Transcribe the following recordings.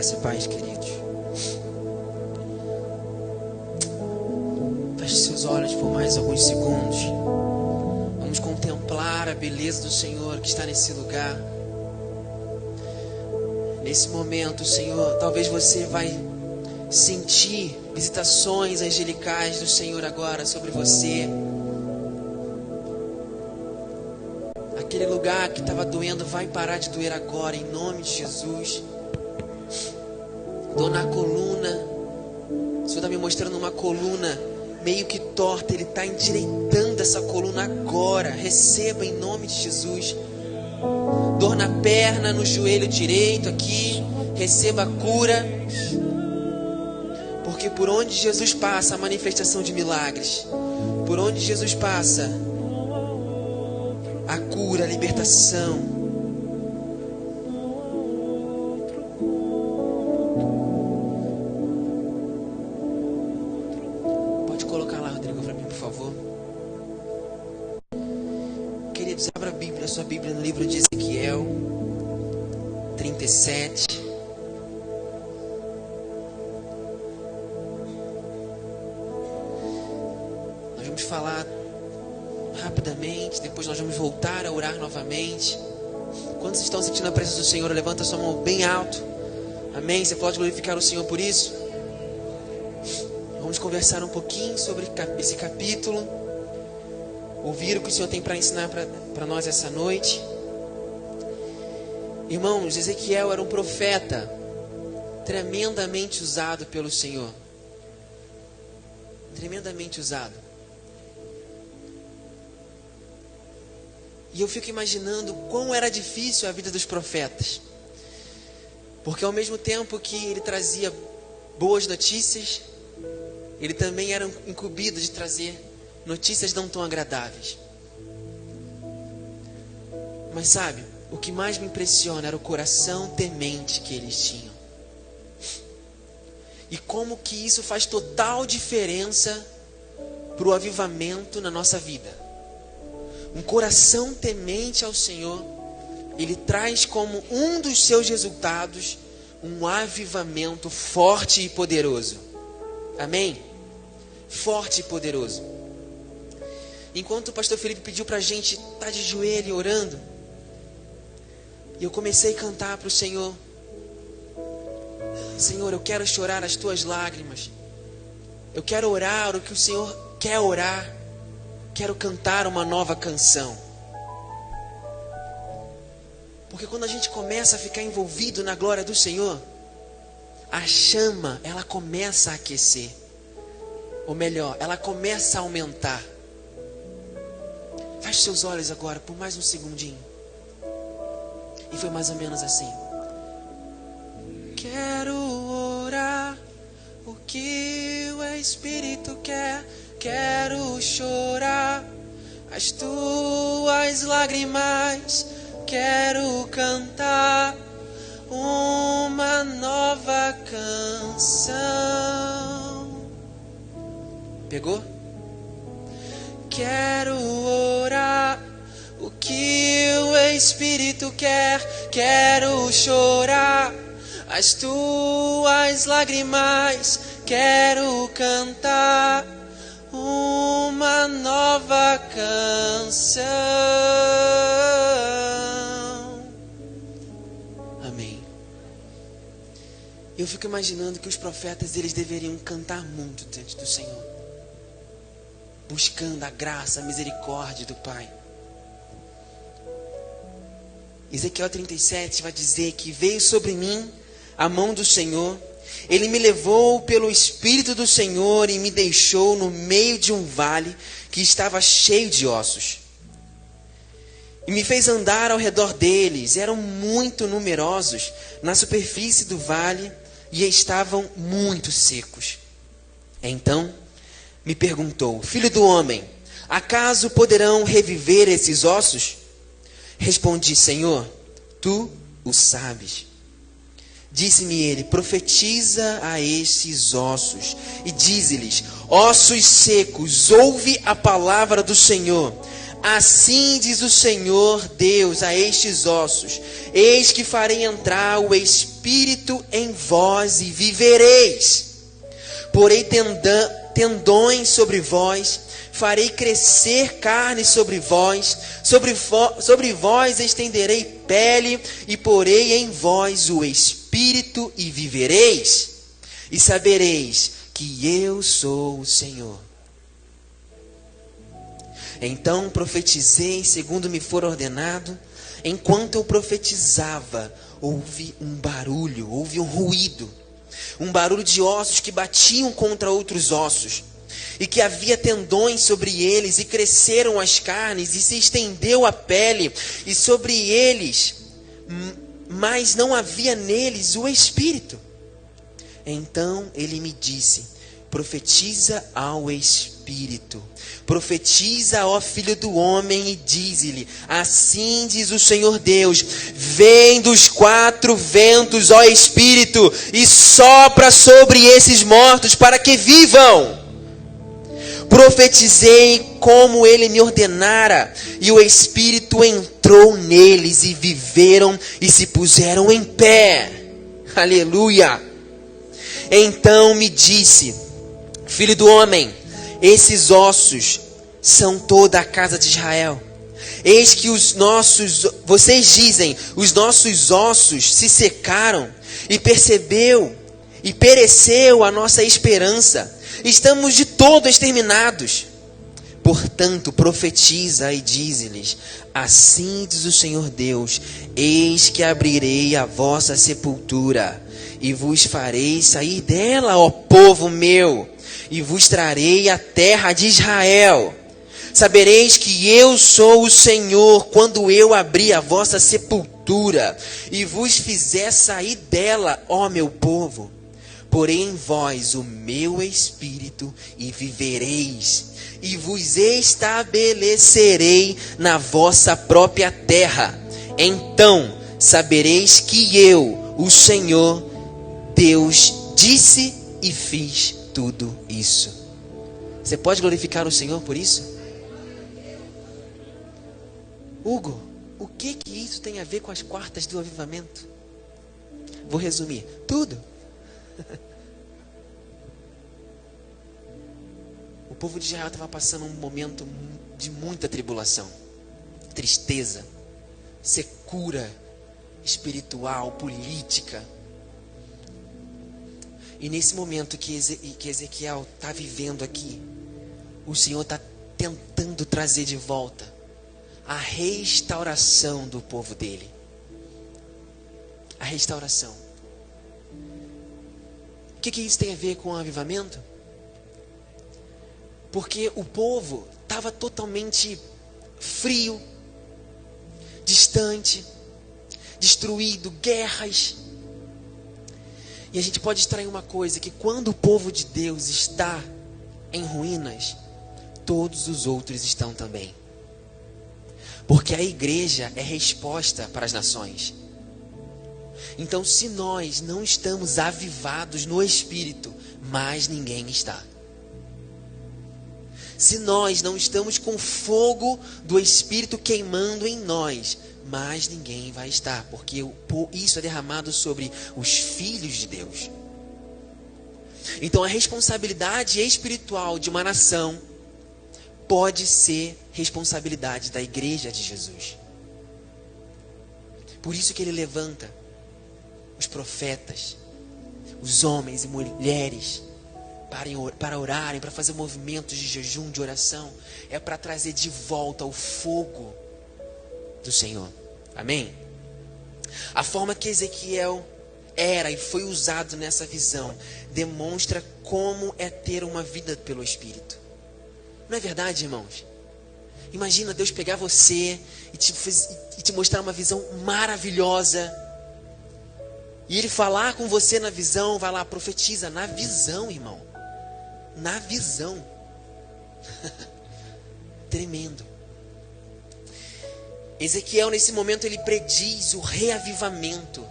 Graça e paz, queridos. Feche seus olhos por mais alguns segundos. Vamos contemplar a beleza do Senhor que está nesse lugar. Nesse momento, Senhor, talvez você vai sentir visitações angelicais do Senhor agora sobre você. Aquele lugar que estava doendo vai parar de doer agora, em nome de Jesus. Dor na coluna. O Senhor está me mostrando uma coluna meio que torta. Ele está endireitando essa coluna agora. Receba em nome de Jesus. Dor na perna, no joelho direito aqui. Receba a cura. Porque por onde Jesus passa, a manifestação de milagres. Por onde Jesus passa, a cura, a libertação. Pode colocar lá, Rodrigo, para mim, por favor. Queridos, abra a Bíblia, a sua Bíblia no livro de Ezequiel 37. Nós vamos falar rapidamente, depois nós vamos voltar a orar novamente. Quantos estão sentindo a presença do Senhor? Levanta sua mão bem alto. Amém? Você pode glorificar o Senhor por isso? Vamos conversar um pouquinho sobre esse capítulo. Ouvir o que o Senhor tem para ensinar para nós essa noite. Irmãos, Ezequiel era um profeta tremendamente usado pelo Senhor. Tremendamente usado. E eu fico imaginando quão era difícil a vida dos profetas. Porque ao mesmo tempo que ele trazia boas notícias, ele também era incumbido de trazer notícias não tão agradáveis. Mas sabe, o que mais me impressiona era o coração temente que eles tinham. E como que isso faz total diferença para o avivamento na nossa vida. Um coração temente ao Senhor, ele traz como um dos seus resultados um avivamento forte e poderoso. Amém? Forte e poderoso. Enquanto o pastor Felipe pediu para a gente estar de joelho e orando, e eu comecei a cantar para o Senhor: Senhor, eu quero chorar as tuas lágrimas. Eu quero orar o que o Senhor quer orar. Quero cantar uma nova canção. Porque quando a gente começa a ficar envolvido na glória do Senhor, a chama, ela começa a aquecer. Ou melhor, ela começa a aumentar. Feche seus olhos agora por mais um segundinho. E foi mais ou menos assim. Quero orar o que o Espírito quer. Quero chorar as tuas lágrimas. Quero cantar uma nova canção. Pegou? Quero orar o que o Espírito quer. Quero chorar as tuas lágrimas. Quero cantar uma nova canção. Amém. Eu fico imaginando que os profetas, eles deveriam cantar muito diante do Senhor, buscando a graça, a misericórdia do Pai. Ezequiel 37 vai dizer que veio sobre mim a mão do Senhor. Ele me levou pelo Espírito do Senhor e me deixou no meio de um vale que estava cheio de ossos. E me fez andar ao redor deles. Eram muito numerosos na superfície do vale e estavam muito secos. Então me perguntou: Filho do homem, acaso poderão reviver esses ossos? Respondi: Senhor, tu o sabes. Disse-me ele: profetiza a estes ossos e dize-lhes: ossos secos, ouve a palavra do Senhor. Assim diz o Senhor Deus a estes ossos: eis que farei entrar o Espírito em vós e vivereis. Porei tendões sobre vós, farei crescer carne sobre vós, sobre vós estenderei pele e porei em vós o Espírito e vivereis. E sabereis que eu sou o Senhor. Então profetizei segundo me for ordenado. Enquanto eu profetizava, houve um barulho, houve um ruído. Um barulho de ossos que batiam contra outros ossos. E que havia tendões sobre eles, e cresceram as carnes, e se estendeu a pele, e sobre eles, mas não havia neles o Espírito. Então ele me disse: profetiza ao Espírito, profetiza, ó filho do homem, e dize-lhe: assim diz o Senhor Deus: vem dos 4 ventos, ó Espírito, e sopra sobre esses mortos para que vivam. Profetizei como ele me ordenara, e o Espírito entrou neles, e viveram e se puseram em pé. Aleluia! Então me disse: filho do homem, esses ossos são toda a casa de Israel. Eis que vocês dizem, os nossos ossos se secaram, e pereceu a nossa esperança. Estamos de todo exterminados. Portanto, profetiza e dize-lhes: assim diz o Senhor Deus: eis que abrirei a vossa sepultura, e vos farei sair dela, ó povo meu, e vos trarei a terra de Israel. Sabereis que eu sou o Senhor, quando eu abrir a vossa sepultura, e vos fizer sair dela, ó meu povo. Porém em vós o meu Espírito, e vivereis, e vos estabelecerei na vossa própria terra. Então sabereis que eu, o Senhor Deus, disse e fiz tudo isso. Você pode glorificar o Senhor por isso? Hugo, o que isso tem a ver com as quartas do avivamento? Vou resumir: tudo. O povo de Israel estava passando um momento de muita tribulação, tristeza, secura espiritual, política. E nesse momento que Ezequiel está vivendo aqui, o Senhor está tentando trazer de volta a restauração do povo dele. A restauração. O que isso tem a ver com o avivamento? Porque o povo estava totalmente frio, distante, destruído, guerras. E a gente pode extrair uma coisa: que quando o povo de Deus está em ruínas, todos os outros estão também. Porque a igreja é resposta para as nações. Então, se nós não estamos avivados no Espírito, mais ninguém está. Se nós não estamos com fogo do Espírito queimando em nós, mais ninguém vai estar. Porque isso é derramado sobre os filhos de Deus. Então a responsabilidade espiritual de uma nação pode ser responsabilidade da igreja de Jesus. Por isso que ele levanta os profetas, os homens e mulheres, para orarem, para fazer movimentos de jejum, de oração. É para trazer de volta o fogo do Senhor. Amém? A forma que Ezequiel era e foi usado nessa visão demonstra como é ter uma vida pelo Espírito. Não é verdade, irmãos? Imagina Deus pegar você e te mostrar uma visão maravilhosa. E Ele falar com você na visão. Vai lá, profetiza na visão, irmão. Na visão. Tremendo. Ezequiel, nesse momento, ele prediz o reavivamento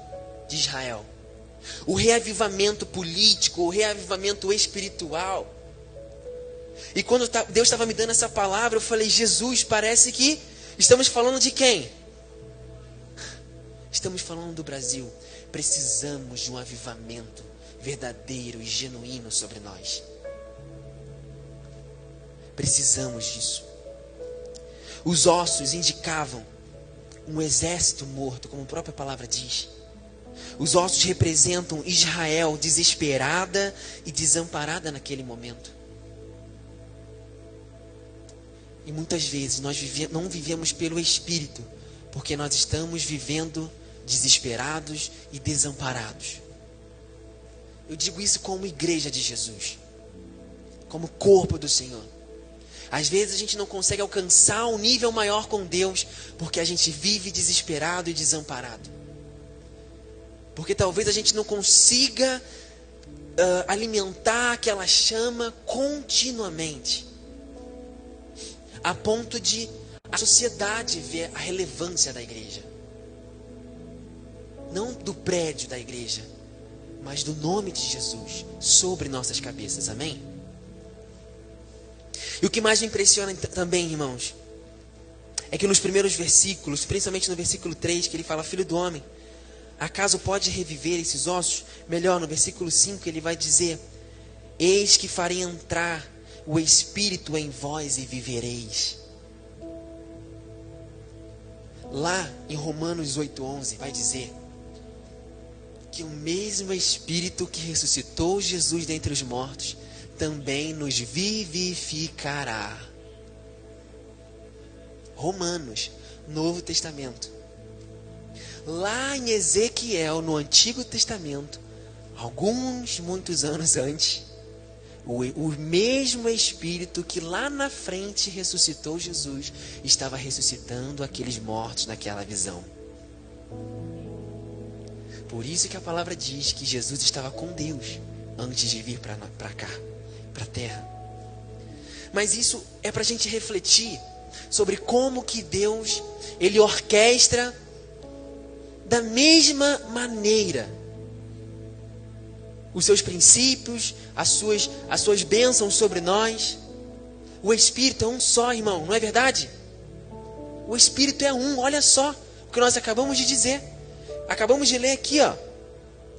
de Israel. O reavivamento político, o reavivamento espiritual. E quando Deus estava me dando essa palavra, eu falei, Jesus, parece que estamos falando de quem? Estamos falando do Brasil. Precisamos de um avivamento verdadeiro e genuíno sobre nós. Precisamos disso. Os ossos indicavam um exército morto, como a própria palavra diz. Os ossos representam Israel desesperada e desamparada naquele momento. E muitas vezes nós não vivemos pelo Espírito, porque nós estamos vivendo desesperados e desamparados. Eu digo isso como igreja de Jesus, como corpo do Senhor. Às vezes a gente não consegue alcançar um nível maior com Deus, porque a gente vive desesperado e desamparado. Porque talvez a gente não consiga alimentar aquela chama continuamente, a ponto de a sociedade ver a relevância da igreja. Não do prédio da igreja, mas do nome de Jesus sobre nossas cabeças, amém? E o que mais me impressiona também, irmãos, é que nos primeiros versículos, principalmente no versículo 3, que ele fala, filho do homem, acaso pode reviver esses ossos? Melhor, no versículo 5 ele vai dizer, eis que farei entrar o Espírito em vós e vivereis. Lá em Romanos 8:11 vai dizer que o mesmo Espírito que ressuscitou Jesus dentre os mortos também nos vivificará. Romanos, Novo Testamento. Lá em Ezequiel, no Antigo Testamento, muitos anos antes, o mesmo Espírito que lá na frente ressuscitou Jesus, estava ressuscitando aqueles mortos naquela visão. Por isso que a palavra diz que Jesus estava com Deus antes de vir para cá, para a terra. Mas isso é para a gente refletir sobre como que Deus, Ele orquestra da mesma maneira os seus princípios, as suas bênçãos sobre nós. O Espírito é um só, irmão, não é verdade? O Espírito é um, olha só o que nós acabamos de dizer. Acabamos de ler aqui, ó.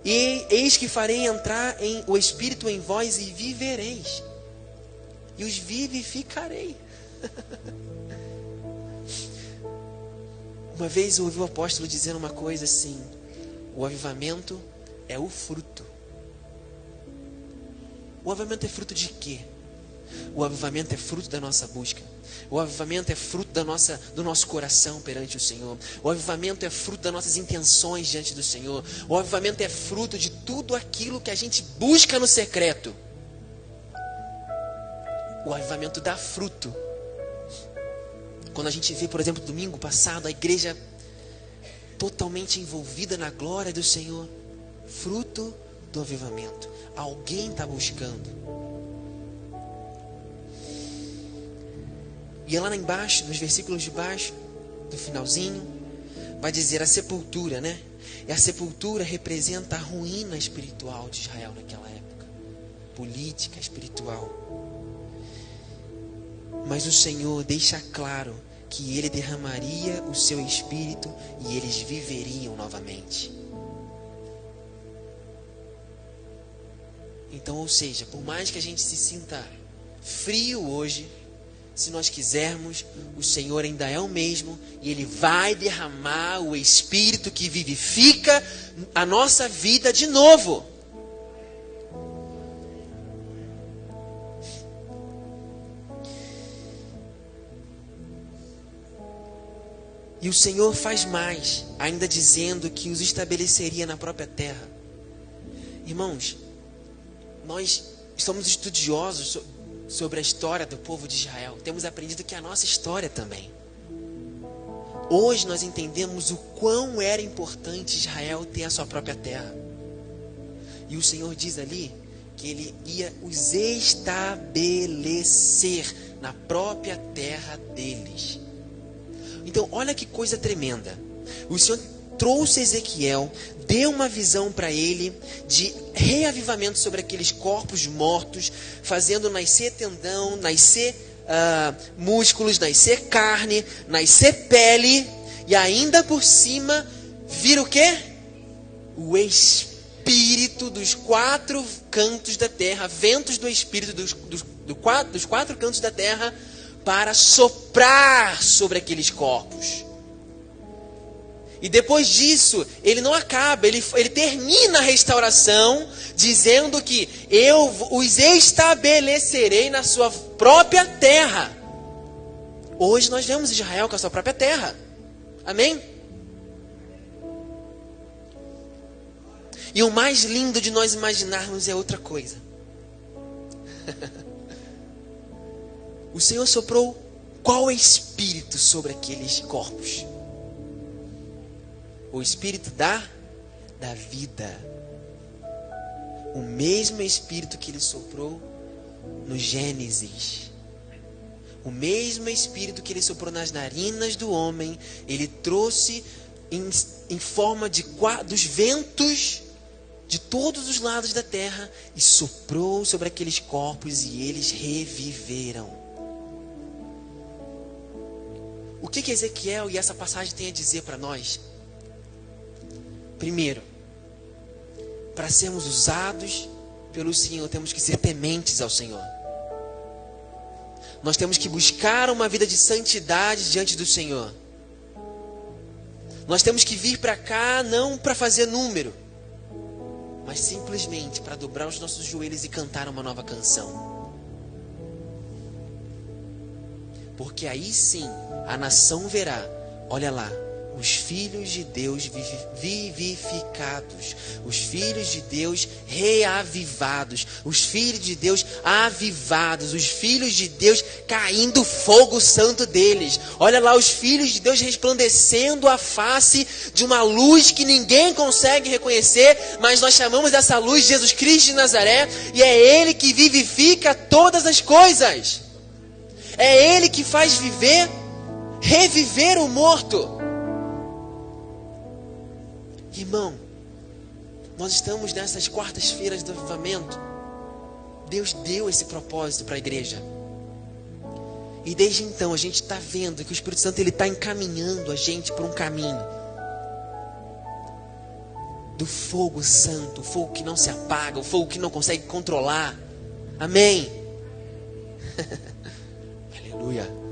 E eis que farei entrar o Espírito em vós e vivereis. E os vivificarei. Uma vez eu ouvi o apóstolo dizendo uma coisa assim: o avivamento é o fruto. O avivamento é fruto de quê? O avivamento é fruto da nossa busca. O avivamento é fruto do nosso coração perante o Senhor. O avivamento é fruto das nossas intenções diante do Senhor. O avivamento é fruto de tudo aquilo que a gente busca no secreto. O avivamento dá fruto. Quando a gente vê, por exemplo, domingo passado, a igreja totalmente envolvida na glória do Senhor, fruto do avivamento. Alguém está buscando. E lá embaixo, nos versículos de baixo, do finalzinho, vai dizer a sepultura, né? E a sepultura representa a ruína espiritual de Israel naquela época. Política, espiritual. Mas o Senhor deixa claro que Ele derramaria o seu Espírito e eles viveriam novamente. Então, ou seja, por mais que a gente se sinta frio hoje, se nós quisermos, o Senhor ainda é o mesmo e Ele vai derramar o Espírito que vivifica a nossa vida de novo. E o Senhor faz mais, ainda dizendo que os estabeleceria na própria terra. Irmãos, nós somos estudiosos sobre a história do povo de Israel. Temos aprendido que é a nossa história também. Hoje nós entendemos o quão era importante Israel ter a sua própria terra. E o Senhor diz ali que Ele ia os estabelecer na própria terra deles. Então olha que coisa tremenda. O Senhor trouxe Ezequiel, deu uma visão para ele de reavivamento sobre aqueles corpos mortos, fazendo nascer tendão, nascer músculos, nascer carne, nascer pele, e ainda por cima vir o quê? O Espírito dos 4 cantos da terra, ventos do Espírito dos 4 cantos da terra, para soprar sobre aqueles corpos. E depois disso, ele não acaba, ele termina a restauração, dizendo que eu os estabelecerei na sua própria terra. Hoje nós vemos Israel com a sua própria terra. Amém? E o mais lindo de nós imaginarmos é outra coisa. O Senhor soprou qual espírito sobre aqueles corpos? O espírito da vida. O mesmo espírito que ele soprou no Gênesis. O mesmo espírito que ele soprou nas narinas do homem, ele trouxe em forma dos ventos de todos os lados da terra e soprou sobre aqueles corpos e eles reviveram. O que Ezequiel e essa passagem tem a dizer para nós? Primeiro, para sermos usados pelo Senhor, temos que ser tementes ao Senhor. Nós temos que buscar uma vida de santidade diante do Senhor. Nós temos que vir para cá não para fazer número, mas simplesmente para dobrar os nossos joelhos e cantar uma nova canção. Porque aí sim a nação verá, olha lá, os filhos de Deus vivificados, os filhos de Deus reavivados, os filhos de Deus avivados, os filhos de Deus caindo fogo santo deles. Olha lá, os filhos de Deus resplandecendo a face de uma luz que ninguém consegue reconhecer, mas nós chamamos dessa luz de Jesus Cristo de Nazaré, e é Ele que vivifica todas as coisas. É Ele que faz reviver o morto. Irmão, nós estamos nessas quartas-feiras do avivamento. Deus deu esse propósito para a igreja. E desde então a gente está vendo que o Espírito Santo está encaminhando a gente por um caminho do fogo santo, o fogo que não se apaga, o fogo que não consegue controlar. Amém? Aleluia.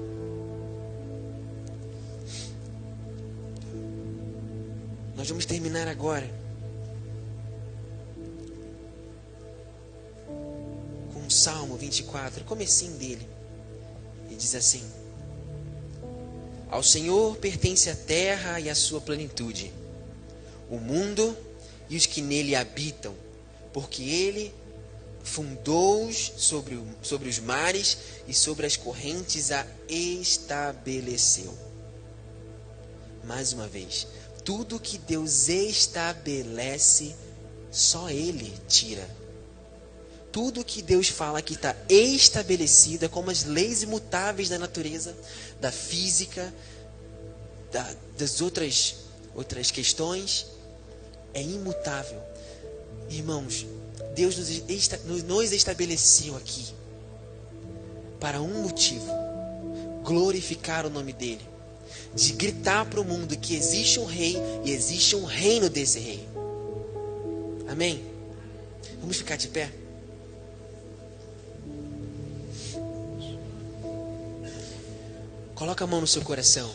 Nós vamos terminar agora com o Salmo 24, comecinho dele. E diz assim: Ao Senhor pertence a terra e a sua plenitude, o mundo e os que nele habitam, porque ele fundou-os sobre os mares e sobre as correntes a estabeleceu. Mais uma vez, tudo que Deus estabelece, só Ele tira. Tudo que Deus fala que está estabelecido, é como as leis imutáveis da natureza, da física, das outras questões, é imutável. Irmãos, Deus nos estabeleceu aqui para um motivo: glorificar o nome dEle. De gritar para o mundo que existe um rei e existe um reino desse rei. Amém? Vamos ficar de pé? Coloca a mão no seu coração.